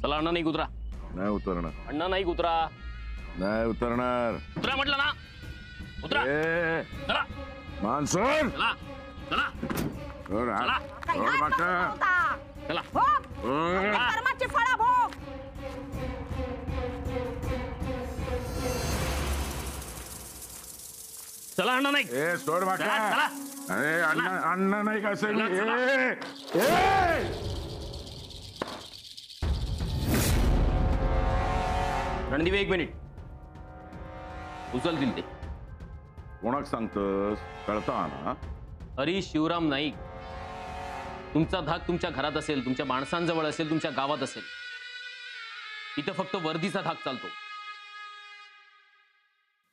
चला अण्णा नाही उतरा. नाही उतरणार. अण्णा नाही उतरा. नाही उतरणार. उतरा म्हटलं ना. उतरा. चला मान्सून. चला चला चला चला. कर्माची फळा भोग. चला अण्णा नाही. सोड माका. चला. अरे अण्णा नाही कसं. रणदिवे 1 मिनिट. उचलतील ते. कोणाक सांगतस कळता ना. हरीश शिवराम नाईक. तुमचा धाक तुमच्या घरात असेल, तुमच्या माणसांजवळ असेल, तुमच्या गावात असेल. इथं फक्त वर्दीचा धाक चालतो.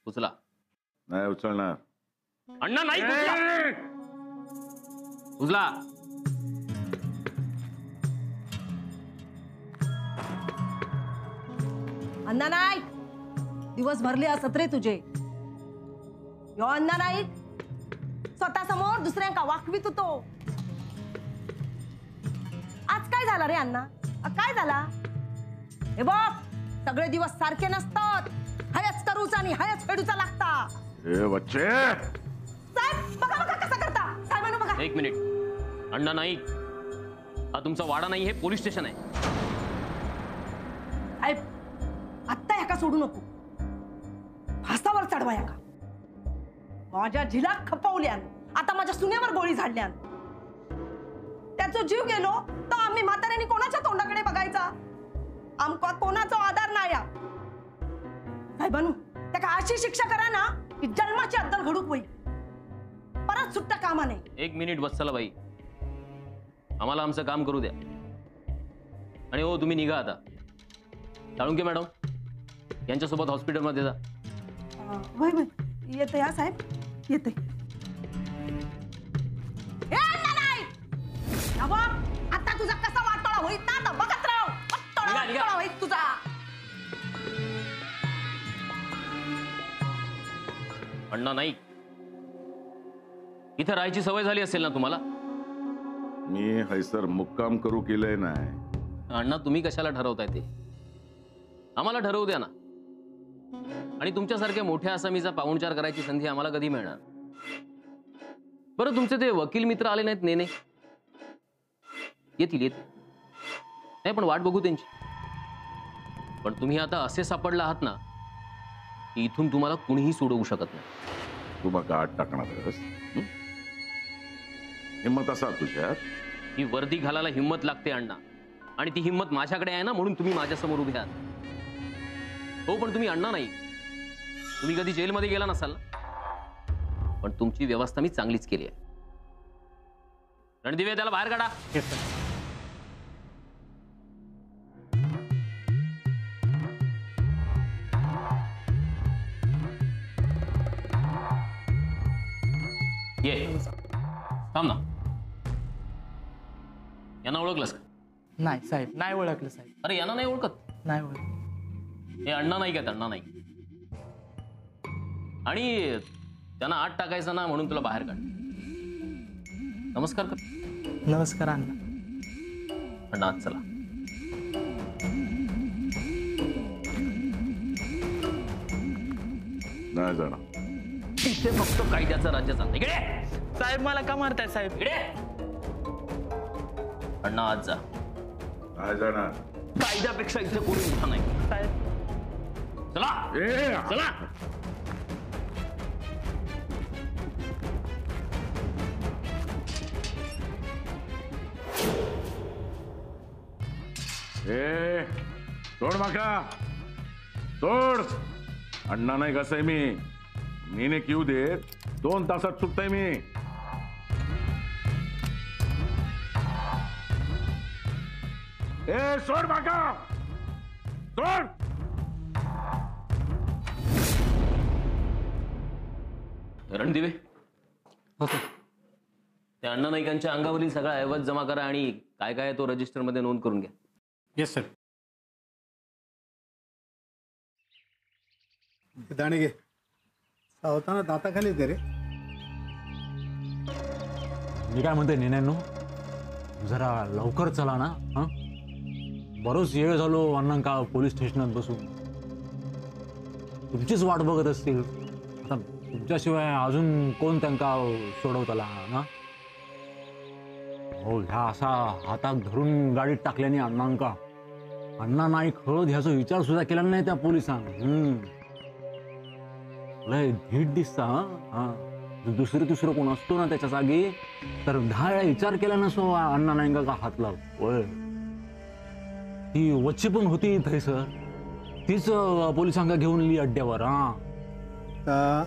उचला. नाही उचलणार. अण्णा नाही उचला. अण्णा नाईक दिवस भरले असत रे तुझे. यो अण्णा नाईक स्वतः समोर दुसऱ्यांका वाकवीत होतो. आज काय झालं रे अण्णा? काय झाला? हे बघ सगळे दिवस सारखे नसतात. हयच करूचा आणि हयच फेडूचा लागता. ए बच्चे. साहेब बघा बघा कसं करता. साहेबांनो बघा. 1 मिनिट. अण्णा नाईक हा तुमचा वाडा नाही, हे पोलीस स्टेशन आहे. साहेब आत्ता याका सोडू नको. फासावर चढवा याका. माझ्या झिलाक खपवल्यान आता माझ्या सुनेवर गोळी झाडल्यान त्याचा जीव गेलो तर आम्ही म्हाताऱ्यांनी कोणाच्या तोंडाकडे बघायचा? आमका कोणाचा आधार नाही. साहेबांनो त्याका अशी शिक्षा करा ना की जन्माची अद्दल घडूक होईल. परत सुट्टा कामा नाही. 1 मिनिट वत्सला बाई, आम्हाला आमचं काम करू द्या. आणि हो तुम्ही निघा आता. साळुंके मॅडम यांच्यासोबत हॉस्पिटलमध्ये जा. वय वय येते या साहेब येते. आता तुझा कसा वाटोळा होईत ना आता बघत राव. वाटोळा होईत तुझा. अण्णा नाईक इथं राहायची सवय झाली असेल ना तुम्हाला? मी हैसर मुक्काम करू केलंय नाही. अण्णा तुम्ही कशाला ठरवताय ते? आम्हाला ठरवू द्या ना. आणि तुमच्यासारख्या मोठ्या आसामीचा पाहुणचार करायची संधी आम्हाला कधी मिळणार? बरं तुमचे ते वकील मित्र आले नाहीत नेने? येतील येतील. नाही पण वाट बघू त्यांची. पण तुम्ही आता असे सापडला आहात ना की इथून तुम्हाला कुणीही सोडवू शकत नाही. तू मग आत टाकणारस. हिम्मत असा तुझ्यात? ही वर्दी घालायला हिम्मत लागते अण्णा. आणि ती हिम्मत माझ्याकडे आहे ना म्हणून तुम्ही माझ्यासमोर उभे आहात. हो पण तुम्ही अण्णा नाही. तुम्ही कधी जेलमध्ये गेला नसाल ना. पण तुमची व्यवस्था मी चांगलीच केली आहे. रणदिवे त्याला बाहेर काढा. ये थांब ना. यांना ओळखलंस का? नाही साहेब नाही ओळखलं साहेब. अरे यांना नाही ओळखत? नाही ओळखलं. हे अण्णा नाही का? अण्णा नाही. आणि त्यांना आत टाकायचं ना म्हणून तुला बाहेर काढ. नमस्कार कर. नमस्कार अण्णा. अण्णा आत चला. नाही जाणार. इथे फक्त कायद्याचं राज्य चालतं. इकडे साहेब मला का मारताय साहेब? इकडे. अण्णा आत जा. नाही जाणार. कायद्यापेक्षा इथे कोणी मोठा नाही. साहेब चला चला. सोड माका. सोड. अण्णा नाही कसं आहे मी. मीने किव देत 2 तासात सुटतय मी. सोड माका. सोड. रणदिवे त्या अण्णा नाईकांच्या अंगावरील सगळा ऐवज जमा करा आणि काय काय तो रजिस्टर मध्ये नोंद करून घ्या. Yes sir. दाणे घे. सावताना दाताखाली दे रे. मी काय म्हणते नेन्यांनो, जरा लवकर चला ना. बरोच वेळ झालो अण्णांका पोलीस स्टेशनात बसून. तुमचीच वाट बघत असतील. आता तुमच्याशिवाय अजून कोण त्यांना सोडवताला ना? हो, ह्या असा हातात धरून गाडीत टाकल्याने अण्णांका अण्णा नाही कळत ह्याचा विचार सुद्धा केला नाही त्या पोलिसांनी. लय धीट दिसता. हा, दुसरं कोण असतो ना त्याच्या जागी तर 10 वेळा विचार केला नसतो अण्णा नाईंगा का हात लाव. ती वच्ची पण होती थैसर, तीच पोलिसांना घेऊन ली अड्ड्यावर. हा, आता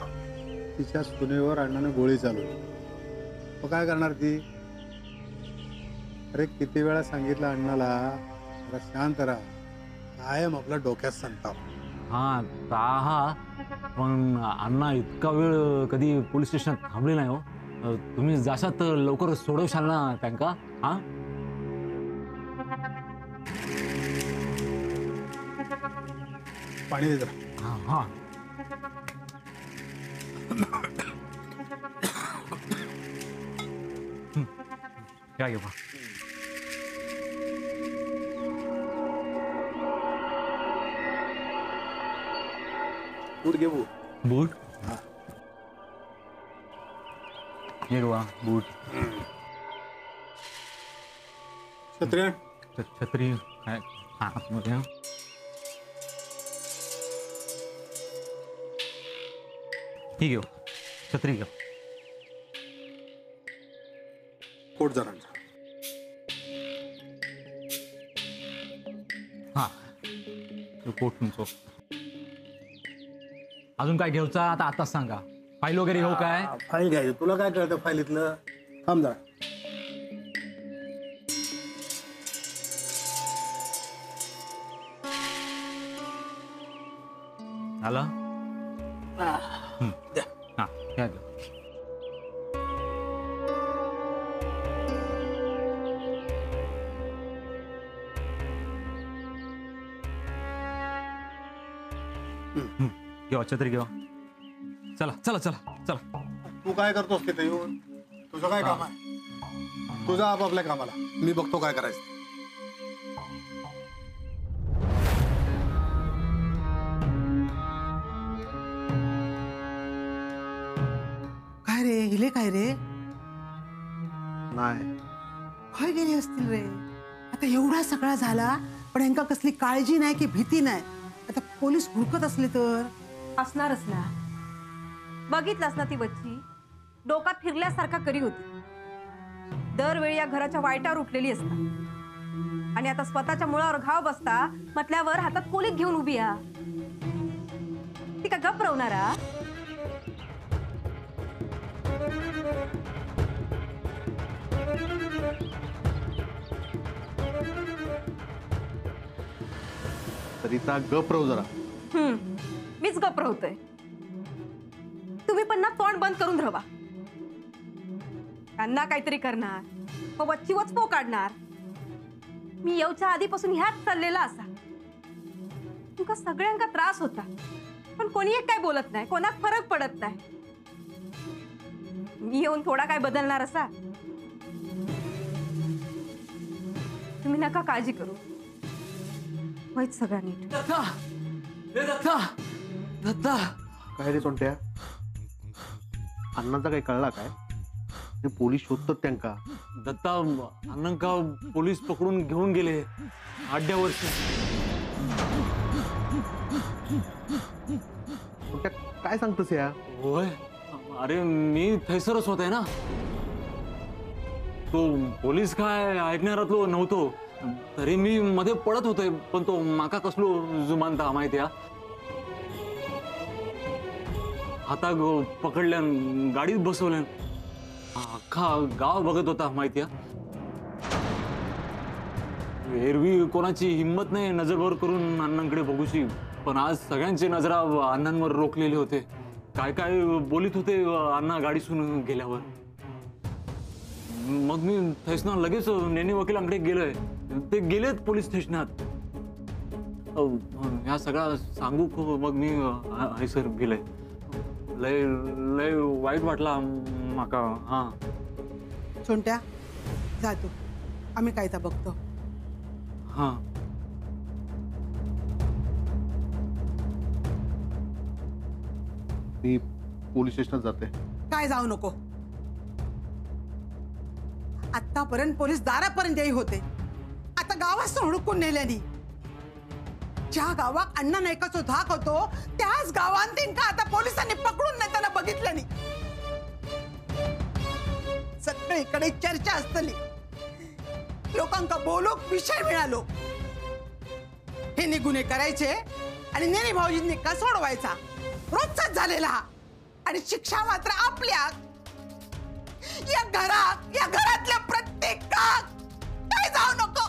तिच्या सुनेवर अण्णाने गोळी चालवली. मग काय करणार ती? अरे किती वेळा सांगितलं अण्णाला जरा शांत राहा, कायम आपल्या डोक्यात संताप. हा हा, पण अण्णा इतका वेळ कधी पोलीस स्टेशनात थांबले नाही हो. तुम्ही जाशात तर लवकर सोडवशाल ना त्यांका? हा, पाणी दे जरा. हा हा. या घे बा. बूट घे बूट. बूट हे बा बूट. छत्री आण. छत्री काय? हा, मध्ये ही घेऊ. छत्री घेऊ. कोट जरा आण. हा, कोट तुमचं. अजून काय घेऊचा? आताच सांगा. फाईल वगैरे घेऊ काय? फाईल घ्यायची. तुला काय कळतं फाईलीतलं? थांब जरा. आला? द्या. हा, घ्या घ्या. घेवा छत्री घेवा. चला चला चला चला. तू काय करतोस तिथे येऊन? तुझं काय काम आहे? तुझा आपापल्या कामाला, मी बघतो काय करायचं. काय रे हिले? काय रे? नाही, काय गेले असतील रे? आता एवढा सगळा झाला पण यांका कसली काळजी नाही की भीती नाही. आता पोलीस हुडकत असले तर असणारच ना. बघितलास ना ती बच्ची डोका फिरल्यासारखा करी होती. दरवेळी या घराच्या वाईटावर उठलेली असता आणि आता स्वतःच्या मुळावर घाव बसता म्हटल्यावर हातात कोलीत घेऊन उभी आ. ती का गप रवणारा? सरिता गप रव जरा. मीच गप रवतोय. तुम्ही पण ना तोंड बंद करून राहा. त्यांना काहीतरी करणार, मग वच्ची वचपो काढणार. मी येऊच्या आधीपासून ह्याच चाललेला असा. तुमका सगळ्यांका त्रास होता पण कोणी एक काय बोलत नाही, कोणाक फरक पडत नाही. मी येऊन थोडा काय बदलणार असा? तुम्ही नका काळजी करू, होईत सगळं नीट. दत्ता, हे दत्ता, दत्ता. काय रे सोंट्या? अण्णांचा काही कळला काय? ते पोलीस शोधतात त्यांका. दत्ता, अण्णांका पोलीस पकडून घेऊन गेले अड्ड्यावर. सोंट्या काय सांगतस या? होय, अरे मी थैसरच होते ना. तो पोलीस काय ऐकणारातलो नव्हतो, तरी मी मध्ये पडत होते. पण तो माका कसलो जुमानता माहिती आहे? हाता पकडल्यान गाडीत बसवल्यान अख्खा गाव बघत होता माहिती आहे. एरवी कोणाची हिंमत नाही नजरभर करून अण्णांकडे बघूची, पण आज सगळ्यांची नजरा अण्णांवर रोखलेले होते. काय काय बोलित होते अण्णा गाडीतून गेल्यावर. मग मी थैसना लगेच नेने वकिलांकडे गेलोय. ते गेलेत पोलीस स्टेशनात. ह्या सगळा सांगू मग मी हैसर गेलोय. लय लय वाईट वाटला माका. हा छोट्या जातो, आम्ही काय तर बघतो. हा, मी पोलीस स्टेशनात जाते. काय जाऊ नको. आतापर्यंत पोलीस दारापर्यंत येई होते, आता गावात हुडकून नेल्यानी. ज्या गावात अण्णा नायकाचो धाक होतो त्याच गावात त्यांना आता पोलिसांनी पकडून नेताना बघितलं नाही. सगळीकडे चर्चा असतली, लोकांका बोलूक विषय मिळालो. हे निगुणे करायचे आणि नेने भाऊजींनी का सोडवायचा रोजचाच झालेला हा. आणि शिक्षा मात्र आपल्या या घरातल्या प्रत्येकात. काय जाऊ नको.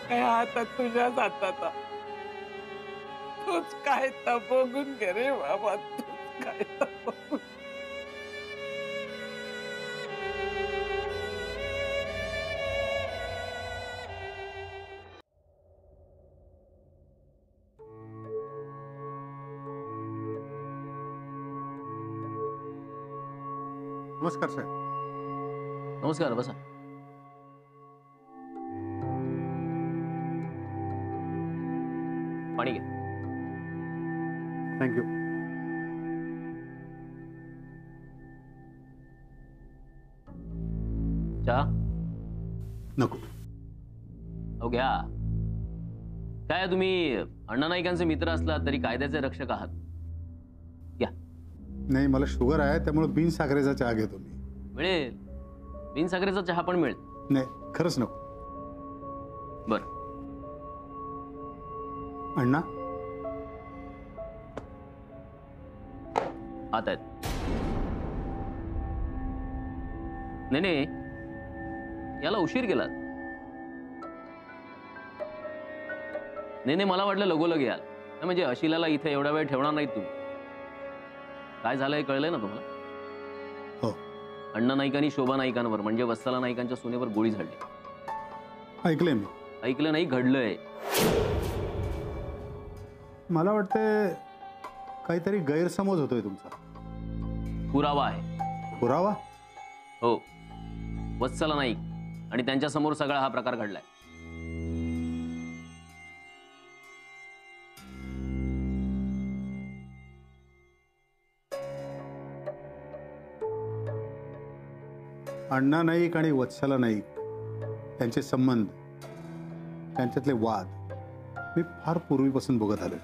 काय आता तुझ्याच हातात. तूच काय तर बघून घे रे बाबा. तूच काय तर बघून. नमस्कार साहेब. नमस्कार, बसा. पाणी घ्या. थँक्यू. चहा नको. अहो घ्या. काय तुम्ही अण्णा नाईकांचे मित्र असला तरी कायद्याचे रक्षक आहात. घ्या. नाही, मला शुगर आहे त्यामुळे बिन साखरेचा चहा घेतो मी. मिळेल, बिन साखरेचा चहा पण मिळेल. नाही, खरंच नको. बरं. अण्णा आत आहेत. नाही नाही, याला उशीर केलात. नाही नाही, मला वाटलं लगोलग याल. नाही म्हणजे अशिलाला इथे एवढा वेळ ठेवणार नाहीत तुम्ही. काय झालंय कळलंय ना तुम्हाला? हो. अण्णा नाईकांनी शोभा नाईकांवर म्हणजे वत्सला नाईकांच्या सुनेवर गोळी झाडली. ऐकलंय मी. ऐकलं नाही, घडलंय. मला वाटतंय काहीतरी गैरसमज होतोय तुमचा. पुरावा आहे. पुरावा? हो, वत्सला नाईक आणि त्यांच्या समोर सगळा हा प्रकार घडलाय. अण्णा नाईक आणि वत्सला नाईक त्यांचे संबंध, त्यांच्यातले वाद मी फार पूर्वीपासून बघत आलोय.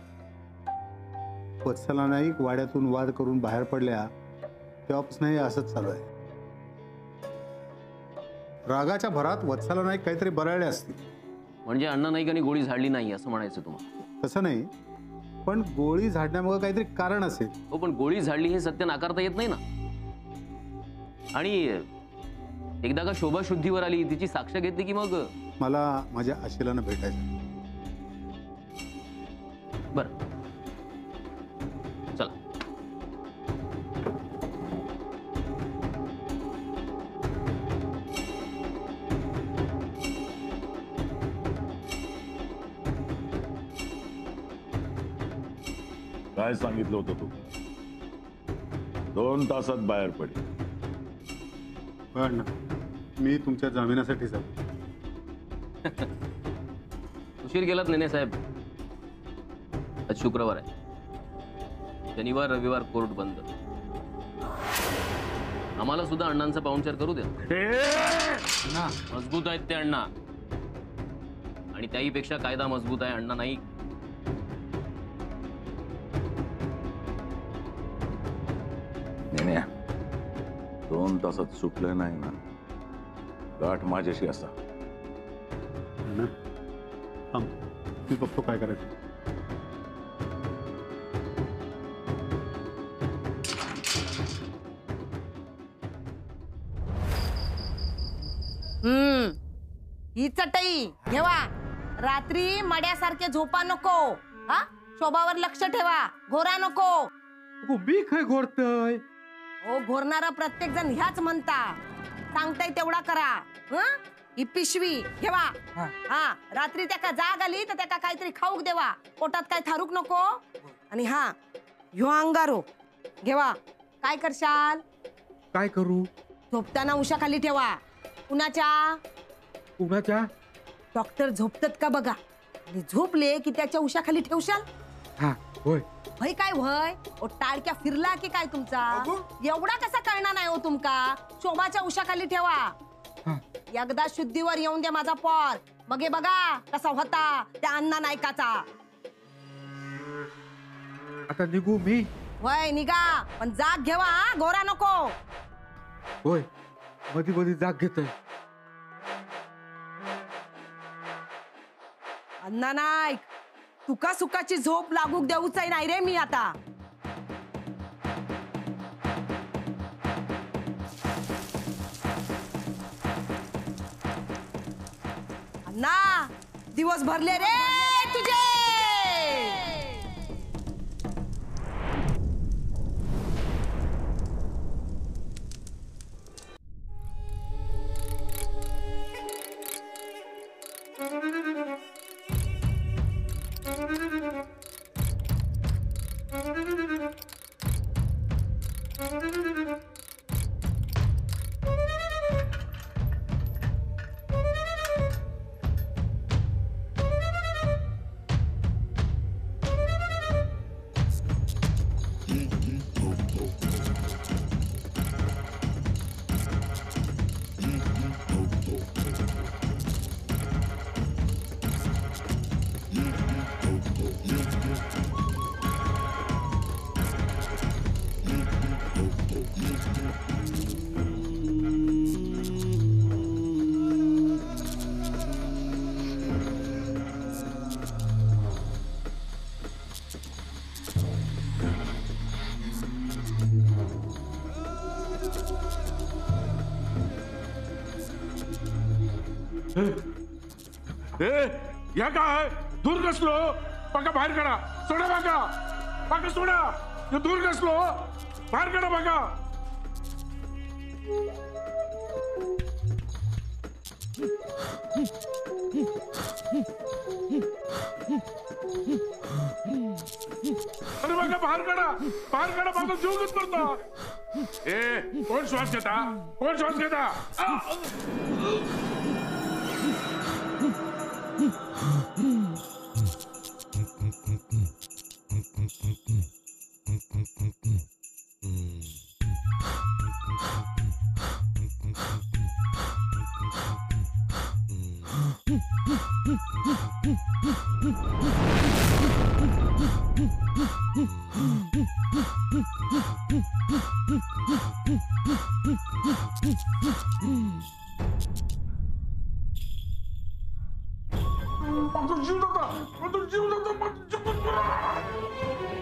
वत्सला नाईक वाड्यातून वाद करून बाहेर पडल्या तेव्हापासून हे असंच चालू आहे. रागाच्या भरात वत्सला नाईक काहीतरी बराळले असतील. म्हणजे अण्णा नाईकांनी गोळी झाडली नाही असं म्हणायचं तुम्हाला? तसं नाही, पण गोळी झाडण्यामागं काहीतरी कारण असेल. हो, पण गोळी झाडली हे सत्य नाकारता येत नाही ना. आणि एकदा का शोभा शुद्धीवर आली, तिची साक्ष घेतली की मग. मला माझ्या आशिलानं भेटायचं. बरं, चला. काय सांगितलं होतं तू? 2 तासात बाहेर पडली. पण मी तुमच्या जामिनासाठी जातो. उशीर गेलात नेने साहेब. आज शुक्रवार आहे. शनिवार रविवार कोर्ट बंद. आम्हाला सुद्धा अण्णांचा पाहुणचार करू द्या. मजबूत आहेत ते अण्णा, आणि त्याहीपेक्षा कायदा मजबूत आहे अण्णा नाईक. नेण्या, 2 तासात सुटलं नाही ना, गाठ माझ्याशी असा. मी बघतो काय करायचं. ही चटई घेवा. रात्री मड्यासारखे झोपा नको. हा, शोभावर लक्ष ठेवा. घोरा नको. मी काय घोरतय? हो, घोरणारा प्रत्येक जण ह्याच म्हणता. सांगताय तेवढा करा. हं? ही पिशवी घेवा. हा, रात्री त्याका जाग आली तर त्याका काहीतरी खाऊक देवा. पोटात काय थारूक नको. आणि हा, ह्यो अंगारो घेवा. काय करशाल? काय करू? झोपताना उशाखाली ठेवा. कुणाच्या? कुणाच्या? डॉक्टर झोपतात का बघा. आणि झोपले की त्याच्या उशाखाली ठेवशाल. हा, होय. भय काय भय? ओ टाळक्या फिरला की काय तुमचा? एवढा कसा कळणार नाही हो तुमका? शोभाच्या उशाखाली ठेवा. एकदा शुद्धीवर येऊन दे माझा पॉर. मग हे बघा कसा होता त्या अण्णा नायकाचा. आता निघू मी? वय निघा, पण जाग घेवा. हा? घोरा नको. होय, मधी मधी जाग घेतोय. अण्णा नाईक, तुका सुखाची झोप लागूक देऊच नाही रे मी आता. अण्णा, दिवस भरले रे तुझे. या काय दूर कसलो. बघा बाहेर काढा. सोडा बघा. बघा सोडा. दूर कसलो. बाहेर काढा बघा. अरे बघा बाहेर काढा. बाहेर काढा. बघा जीवच करता. कोण श्वास घेता? कोण श्वास घेता? जीव जाता. जीव जाता.